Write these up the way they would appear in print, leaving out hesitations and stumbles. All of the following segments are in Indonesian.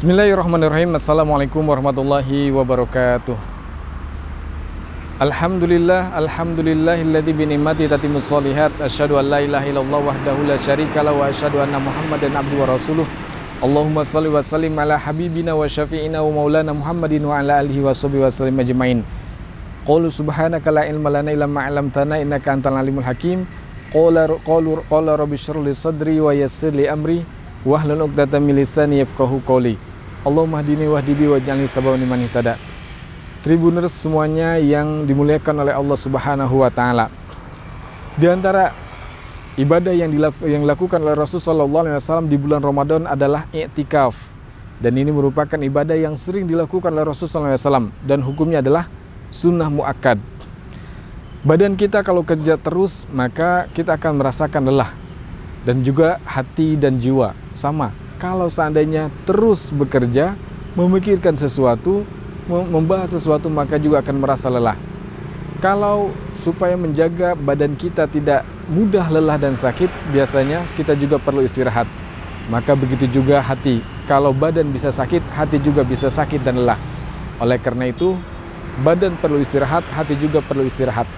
Bismillahirrahmanirrahim. Assalamualaikum warahmatullahi wabarakatuh. Alhamdulillahilladzi bi ni'matihi tatimmus shalihat. Asyhadu an la ilaha illallah wahdahu la syarikalah wa asyhadu anna Muhammadan abduhu wa rasuluh. Allahumma shalli wa sallim ala habibina wa syafi'ina wa maulana Muhammadin wa ala alihi wa sahbihi wa sallim ajmain. Qalu subhanaka la ilma lana illa ma 'allamtana innaka antal alimul hakim. Qala rabbi shrah li sadri wa yassir li amri wahlul 'uqdatam min lisani yafqahu qawli. Allahumma hdini wahdibi waj'alni sababan liman ihtada. Tribuners semuanya yang dimuliakan oleh Allah Subhanahu wa taala. Di antara ibadah yang dilakukan oleh Rasulullah SAW di bulan Ramadan adalah i'tikaf. Dan ini merupakan ibadah yang sering dilakukan oleh Rasulullah SAW dan hukumnya adalah sunnah muakkad. Badan kita kalau kerja terus maka kita akan merasakan lelah. Dan juga hati dan jiwa sama. Kalau seandainya terus bekerja, memikirkan sesuatu, membahas sesuatu, maka juga akan merasa lelah. Kalau supaya menjaga badan kita tidak mudah lelah dan sakit, biasanya kita juga perlu istirahat. Maka begitu juga hati. Kalau badan bisa sakit, hati juga bisa sakit dan lelah. Oleh karena itu, badan perlu istirahat, hati juga perlu istirahat.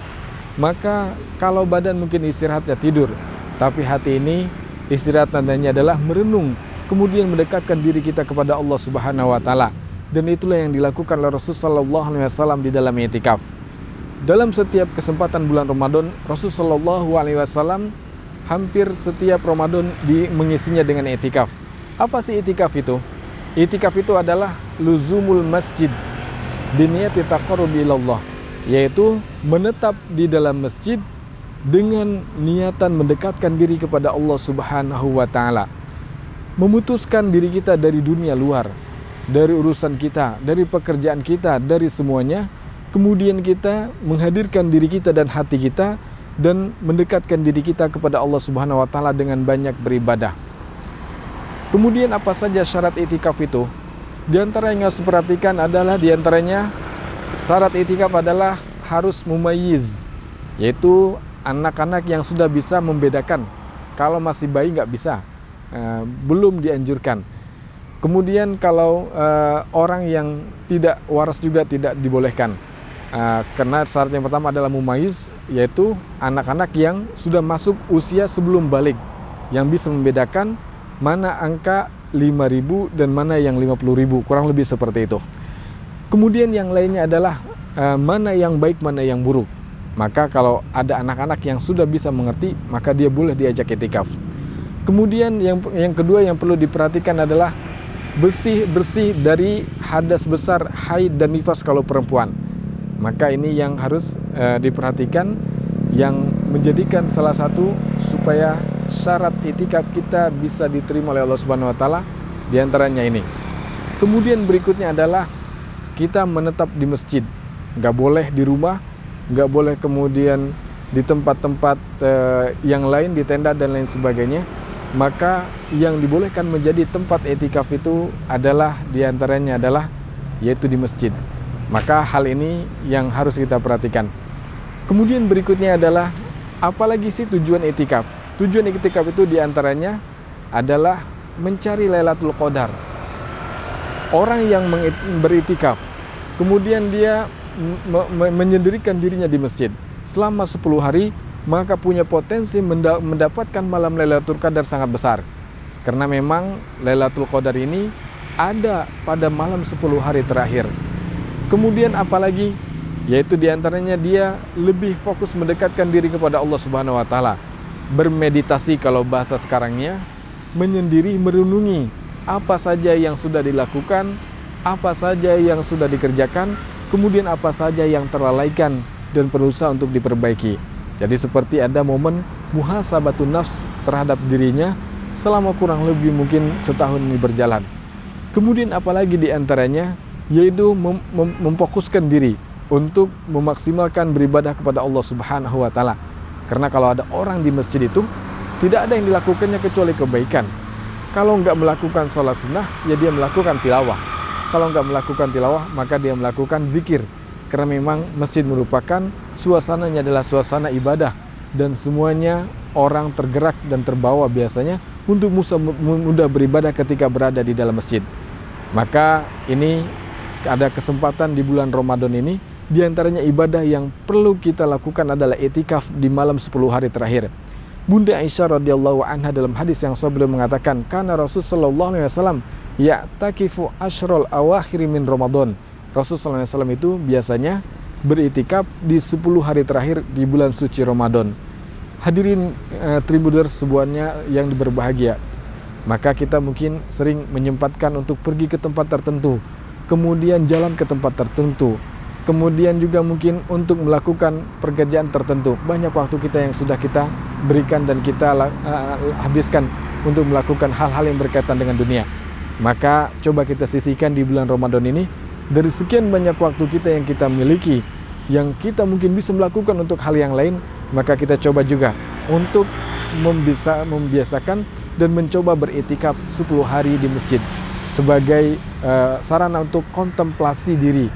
Maka kalau badan mungkin istirahatnya tidur, tapi hati ini istirahat tandanya adalah merenung, kemudian mendekatkan diri kita kepada Allah Subhanahu wa taala. Dan itulah yang dilakukan oleh Rasulullah SAW di dalam i'tikaf. Dalam setiap kesempatan bulan Ramadan, Rasulullah SAW hampir setiap Ramadan mengisinya dengan i'tikaf. Apa sih i'tikaf itu? I'tikaf itu adalah luzumul masjid biniyati taqarrubi ilallah, yaitu menetap di dalam masjid dengan niatan mendekatkan diri kepada Allah Subhanahu wa taala. Memutuskan diri kita dari dunia luar, dari urusan kita, dari pekerjaan kita, dari semuanya. Kemudian kita menghadirkan diri kita dan hati kita dan mendekatkan diri kita kepada Allah Subhanahu wa taala dengan banyak beribadah. Kemudian apa saja syarat i'tikaf itu? Di antara yang harus diperhatikan adalah di antaranya syarat i'tikaf adalah harus mumayyiz, yaitu anak-anak yang sudah bisa membedakan. Kalau masih bayi nggak bisa, belum dianjurkan. Kemudian kalau orang yang tidak waras juga tidak dibolehkan, karena syarat yang pertama adalah mumayyiz, yaitu anak-anak yang sudah masuk usia sebelum balik, yang bisa membedakan mana angka 5.000 dan mana yang 50.000, kurang lebih seperti itu. Kemudian yang lainnya adalah mana yang baik, mana yang buruk. Maka kalau ada anak-anak yang sudah bisa mengerti, maka dia boleh diajak i'tikaf. Kemudian yang kedua yang perlu diperhatikan adalah bersih dari hadas besar, haid dan nifas kalau perempuan. Maka ini yang harus diperhatikan, yang menjadikan salah satu supaya syarat i'tikaf kita bisa diterima oleh Allah Subhanahu wa taala, di antaranya ini. Kemudian berikutnya adalah kita menetap di masjid. Nggak boleh di rumah, nggak boleh kemudian di tempat-tempat yang lain, di tenda dan lain sebagainya. Maka yang dibolehkan menjadi tempat i'tikaf itu adalah diantaranya adalah yaitu di masjid. Maka hal ini yang harus kita perhatikan. Kemudian berikutnya adalah apalagi sih tujuan i'tikaf? Tujuan i'tikaf itu diantaranya adalah mencari Lailatul Qadar. Orang yang beriktikaf kemudian dia menyendirikan dirinya di masjid selama 10 hari, maka punya potensi mendapatkan malam Lailatul Qadar sangat besar. Karena memang Lailatul Qadar ini ada pada malam 10 hari terakhir. Kemudian apalagi, yaitu diantaranya dia lebih fokus mendekatkan diri kepada Allah Subhanahu wa taala. Bermeditasi kalau bahasa sekarangnya, menyendiri, merenungi apa saja yang sudah dilakukan, apa saja yang sudah dikerjakan, kemudian apa saja yang terlalaikan dan berusaha untuk diperbaiki. Jadi seperti ada momen muhasabatun nafs terhadap dirinya selama kurang lebih mungkin setahun ini berjalan. Kemudian apalagi diantaranya, yaitu memfokuskan diri untuk memaksimalkan beribadah kepada Allah Subhanahu wa taala. Karena kalau ada orang di masjid itu, tidak ada yang dilakukannya kecuali kebaikan. Kalau nggak melakukan sholat sunnah, ya dia melakukan tilawah. Kalau nggak melakukan tilawah, maka dia melakukan zikir. Karena memang masjid merupakan suasananya adalah suasana ibadah. Dan semuanya orang tergerak dan terbawa biasanya untuk mudah beribadah ketika berada di dalam masjid. Maka ini ada kesempatan di bulan Ramadan ini, di antaranya ibadah yang perlu kita lakukan adalah i'tikaf di malam 10 hari terakhir. Bunda Aisyah radhiyallahu anha dalam hadis yang sahih mengatakan, "Kana Rasul sallallahu alaihi wasallam ya'takifu asyrul awakhir min Ramadan." Rasul sallallahu alaihi wasallam itu biasanya beriktikaf di 10 hari terakhir di bulan suci Ramadan. Hadirin Tribuners semuanya yang berbahagia. Maka kita mungkin sering menyempatkan untuk pergi ke tempat tertentu, kemudian jalan ke tempat tertentu, kemudian juga mungkin untuk melakukan pekerjaan tertentu. Banyak waktu kita yang sudah kita berikan dan kita habiskan untuk melakukan hal-hal yang berkaitan dengan dunia. Maka coba kita sisihkan di bulan Ramadan ini, dari sekian banyak waktu kita yang kita miliki, yang kita mungkin bisa melakukan untuk hal yang lain, maka kita coba juga untuk membiasakan dan mencoba beriktikaf 10 hari di masjid sebagai sarana untuk kontemplasi diri,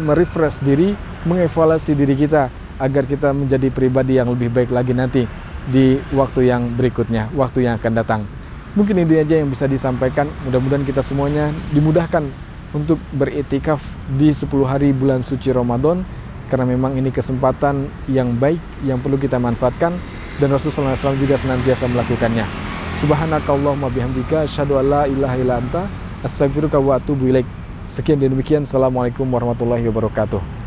merefresh diri, mengevaluasi diri kita agar kita menjadi pribadi yang lebih baik lagi nanti di waktu yang berikutnya, waktu yang akan datang. Mungkin ini aja yang bisa disampaikan. Mudah-mudahan kita semuanya dimudahkan untuk beriktikaf di 10 hari bulan suci Ramadan, karena memang ini kesempatan yang baik yang perlu kita manfaatkan, dan Rasulullah SAW juga senantiasa melakukannya. Subhanakallahumma bihamdika asyhadu an la ilaha illa anta astaghfiruka wa atubu ilaik. Sekian dan demikian. Assalamualaikum warahmatullahi wabarakatuh.